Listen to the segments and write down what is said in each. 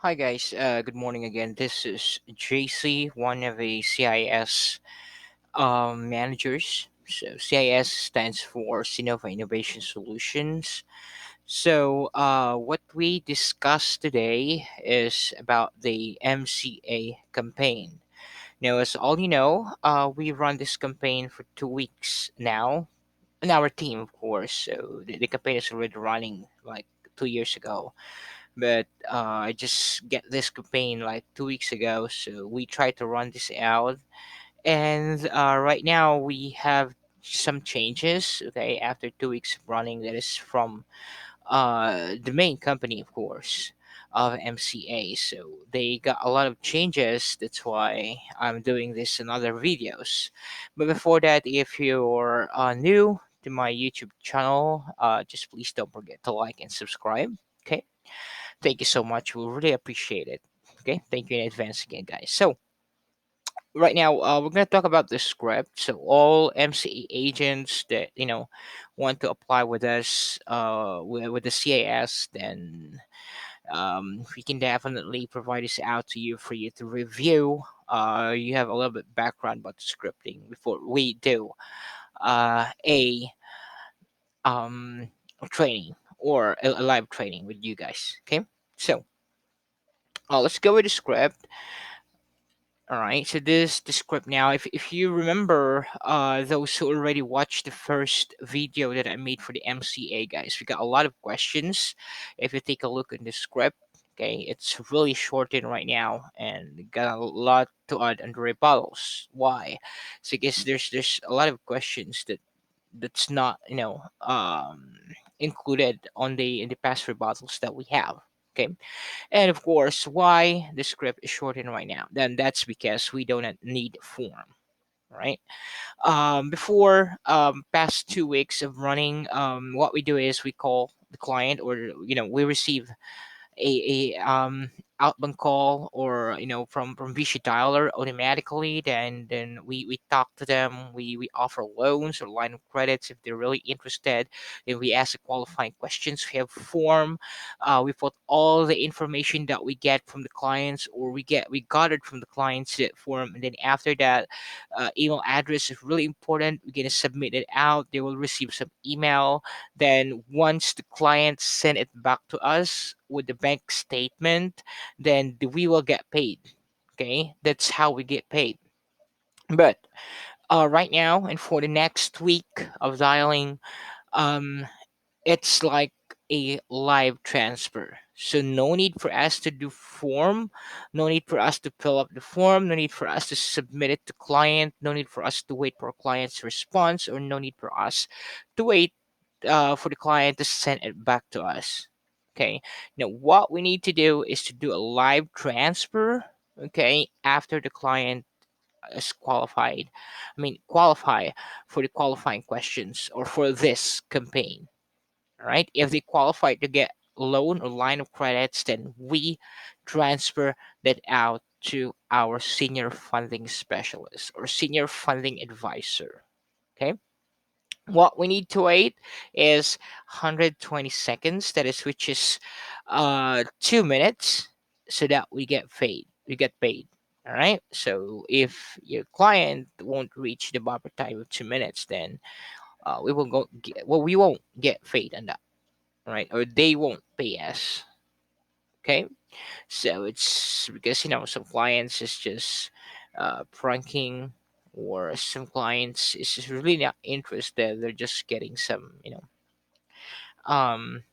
Hi guys, good morning again. This is JC, one of the CIS managers. So CIS stands for Sinova Innovation Solutions. What we discussed today is about the MCA campaign. Now, as all you know, we run this campaign for 2 weeks now, and our team, of course. So the campaign is already running like 2 years ago, but I just get this campaign like 2 weeks ago, so we try to run this out. And right now we have some changes. Okay, after 2 weeks of running, that is from the main company, of course, of MCA. So they got a lot of changes. That's why I'm doing this in other videos. But before that, if you're new to my YouTube channel, just please don't forget to like and subscribe. Okay, thank you so much. We really appreciate it. Okay, thank you in advance again, guys. So right now, we're gonna talk about the script. So all MCA agents that want to apply with us, with the CAS, then we can definitely provide this out to you for you to review. You have a little bit background about the scripting before we do a um training or a live training with you guys. Okay, so let's go with the script. All right, so this the script now. If you remember, those who already watched the first video that I made for the MCA guys, we got a lot of questions. If you take a look in the script, okay, it's really shortened right now and got a lot to add under rebuttals. Why? So I guess there's a lot of questions that's not included on the in the past rebuttals that we have. Okay, and of course, why the script is shortened right now? Then that's because we don't need form, right? Before past 2 weeks of running, what we do is we call the client, or we receive a outbound call, or from Visha dialer automatically. Then we talk to them. We offer loans or line of credits if they're really interested. Then we ask the qualifying questions. We have form. We put all the information that we get from the clients, or we gathered from the clients form. And then after that, email address is really important. We're gonna submit it out. They will receive some email. Then once the client send it back to us with the bank statement, then we will get paid. Okay, that's how we get paid. But right now and for the next week of dialing, um, it's like a live transfer. So no need for us to do form, no need for us to fill up the form, no need for us to submit it to client, no need for us to wait for client's response, or no need for us to wait for the client to send it back to us. Okay. Now, what we need to do is to do a live transfer. Okay, after the client is qualified. I mean, qualify for the qualifying questions or for this campaign. All right. If they qualify to get loan or line of credits, then we transfer that out to our senior funding specialist or senior funding advisor. Okay. What we need to wait is 120 seconds, that is, which is 2 minutes, so that we get paid. All right, so if your client won't reach the buffer time of 2 minutes, then we won't get paid on that. All right, or they won't pay us. Okay, so it's because some clients is just pranking, or some clients is just really not interested. They're just getting some um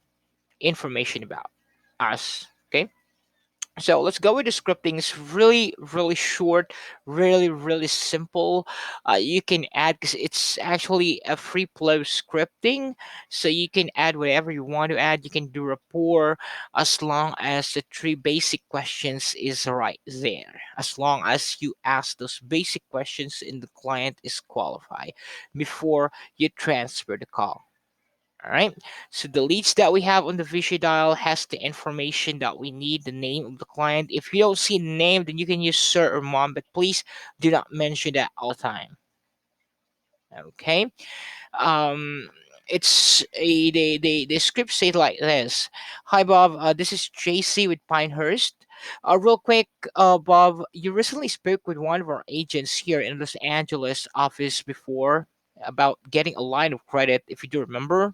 information about us. Okay, so let's go with the scripting. It's really really short, really simple. You can add, because it's actually a free flow scripting, so you can add whatever you want to add. You can do rapport, as long as the three basic questions is right there, as long as you ask those basic questions and the client is qualified before you transfer the call. All right. So the leads that we have on the Vishy dial has the information that we need, the name of the client. If you don't see the name, then you can use sir or mom, but please do not mention that all the time. Okay. Um, it's the script says like this. Hi Bob, this is JC with Pinehurst. Real quick, Bob, you recently spoke with one of our agents here in Los Angeles office before about getting a line of credit, if you do remember.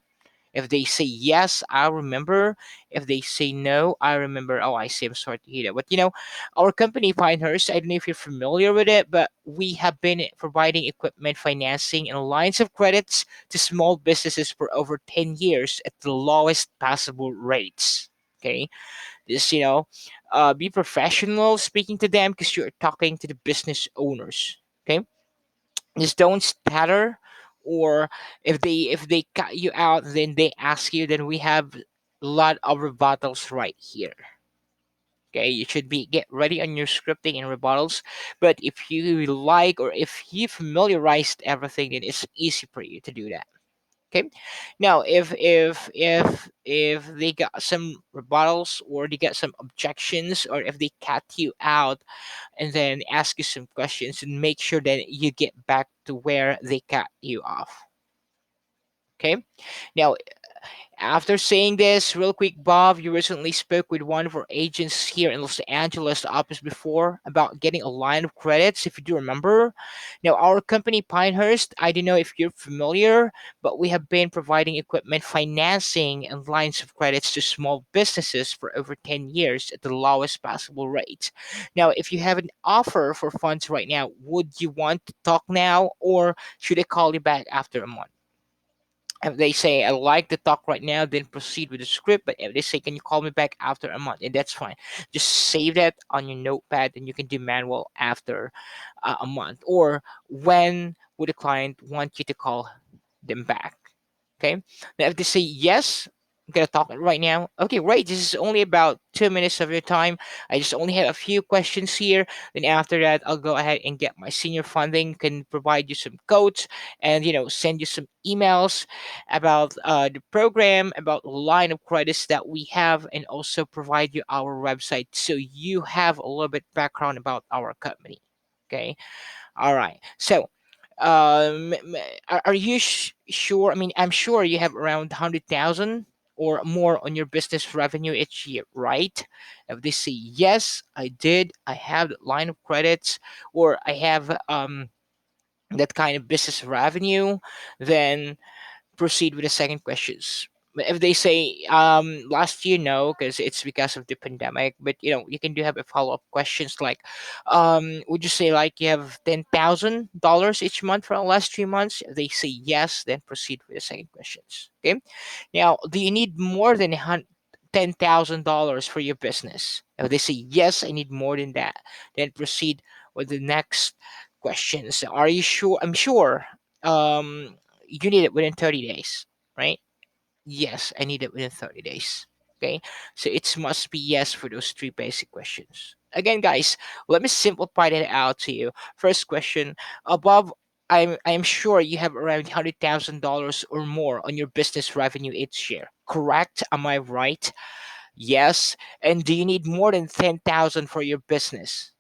If they say yes, I remember. If they say no, I remember. Oh, I see. I'm sorry to hear that. But our company, Pinehurst, I don't know if you're familiar with it, but we have been providing equipment financing and lines of credits to small businesses for over 10 years at the lowest possible rates. Okay. This, be professional speaking to them because you're talking to the business owners. Okay. Just don't stutter, or if they cut you out, then they ask you, then we have a lot of rebuttals right here. Okay, you should be get ready on your scripting and rebuttals. But if you like, or if you familiarized everything, then it's easy for you to do that. Okay. Now, if they got some rebuttals, or they got some objections, or if they cut you out and then ask you some questions, and make sure that you get back to where they cut you off. Okay. Now, after saying this, real quick, Bob, you recently spoke with one of our agents here in Los Angeles office before about getting a line of credits, if you do remember. Now, our company, Pinehurst, I don't know if you're familiar, but we have been providing equipment financing and lines of credits to small businesses for over 10 years at the lowest possible rate. Now, if you have an offer for funds right now, would you want to talk now, or should I call you back after a month? If they say I like to talk right now, then proceed with the script. But if they say, can you call me back after a month? And that's fine. Just save that on your notepad, and you can do manual after a month. Or when would the client want you to call them back? Okay. Now, if they say yes, I'm gonna talk right now. Okay, right. This is only about 2 minutes of your time. I just only have a few questions here. Then after that, I'll go ahead and get my senior funding. Can provide you some codes, and send you some emails about the program, about the line of credits that we have, and also provide you our website so you have a little bit background about our company. Okay. All right. So, are you sure? I mean, I'm sure you have around 100,000 or more on your business revenue each year, right? If they say yes, I did, I have that line of credits, or I have that kind of business revenue, then proceed with the second questions. But if they say last year, no, because it's because of the pandemic, but you can do have a follow-up questions like, would you say like you have $10,000 each month for the last 3 months? If they say yes, then proceed with the second questions. Okay. Now, do you need more than $10,000 for your business? If they say yes, I need more than that, then proceed with the next questions. Are you sure? I'm sure. You need it within 30 days, right? Yes, I need it within 30 days. Okay, so it must be yes for those three basic questions. Again, guys, let me simplify that out to you. First question, above, I'm sure you have around $100,000 or more on your business revenue each year. Correct? Am I right? Yes. And do you need more than 10,000 for your business?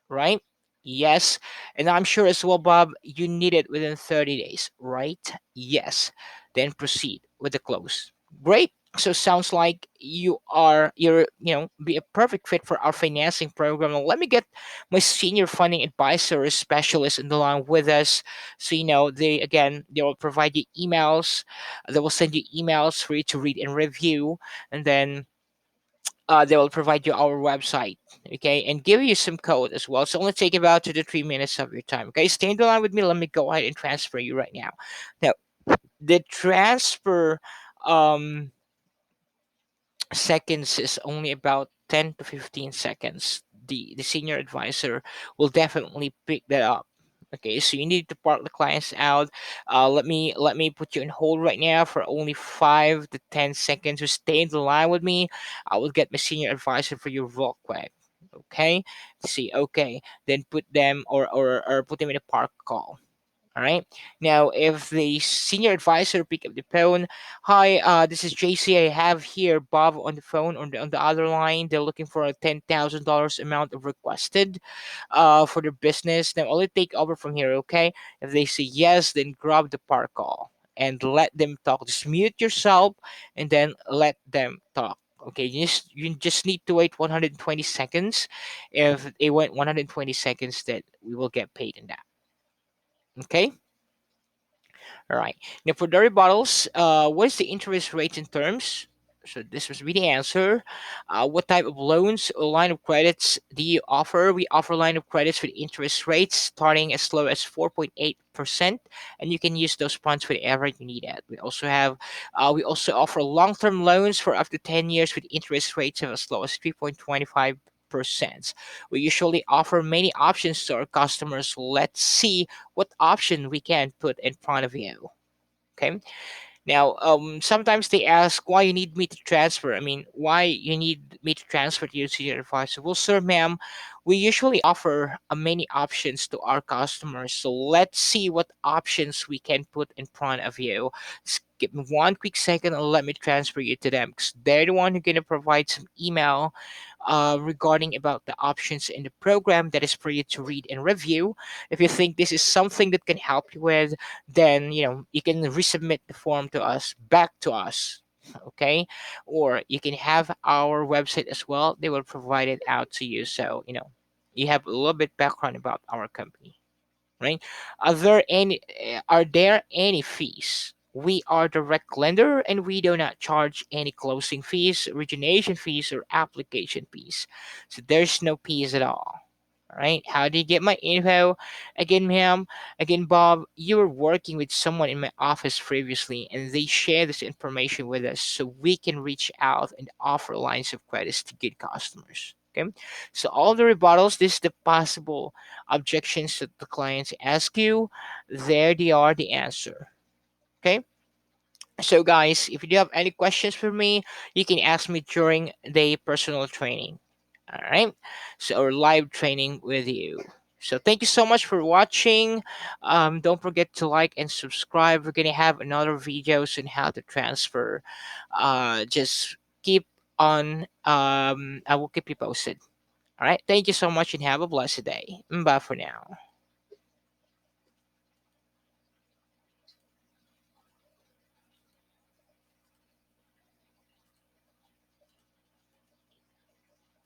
Right? Yes. And I'm sure as well, Bob, you need it within 30 days, right? Yes. Then proceed with the close. Great. So sounds like you're be a perfect fit for our financing program. Now, let me get my senior funding advisor or specialist in the line with us. So they will provide you emails. They will send you emails for you to read and review, and then they will provide you our website, okay, and give you some code as well. So only take about 2 to 3 minutes of your time. Okay, stay in the line with me. Let me go ahead and transfer you right now. Now, the transfer um seconds is only about 10 to 15 seconds. The senior advisor will definitely pick that up. Okay, so you need to part the clients out. Let me put you on hold right now for only 5 to 10 seconds. Just stay in the line with me. I will get my senior advisor for you real quick. Okay, see, okay, then put them or put them in a park call. All right. Now, if the senior advisor pick up the phone, hi, this is JC. I have here Bob on the phone on the other line. They're looking for a $10,000 amount of requested, for their business. Now, I'll take over from here. Okay. If they say yes, then grab the park call and let them talk. Just mute yourself and then let them talk. Okay, you just need to wait 120 seconds. If it went 120 seconds, that we will get paid in that. Okay. All right. Now for the rebuttals, what is the interest rate in terms? So this was really the answer. What type of loans or line of credits do you offer? We offer line of credits with interest rates starting as low as 4.8%, and you can use those funds whenever you need it. We also offer long-term loans for up to 10 years with interest rates of as low as 3.25%. We usually offer many options to our customers. Let's see what option we can put in front of you. Okay. Now, sometimes they ask why you need me to transfer. I mean, why you need me to transfer to your senior advisor? Well, sir, ma'am, we usually offer many options to our customers. So let's see what options we can put in front of you. Just give me one quick second and let me transfer you to them because they're the one who's going to provide some email regarding about the options in the program that is for you to read and review. If you think this is something that can help you with, then you can resubmit the form to us back to us. Okay, or you can have our website as well. They will provide it out to you, so you have a little bit background about our company, right? Are there any fees? We are direct lender and we do not charge any closing fees, origination fees, or application fees. So there's no fees at all. All right. How did you get my info? Again, ma'am. Again, Bob, you were working with someone in my office previously and they share this information with us so we can reach out and offer lines of credits to good customers. Okay. So all the rebuttals, this is the possible objections that the clients ask you. There they are, the answer. Okay. So, guys, if you do have any questions for me, you can ask me during the personal training. All right. So, or live training with you. So, thank you so much for watching. Don't forget to like and subscribe. We're going to have another videos on how to transfer. Just keep on. I will keep you posted. All right. Thank you so much and have a blessed day. Bye for now.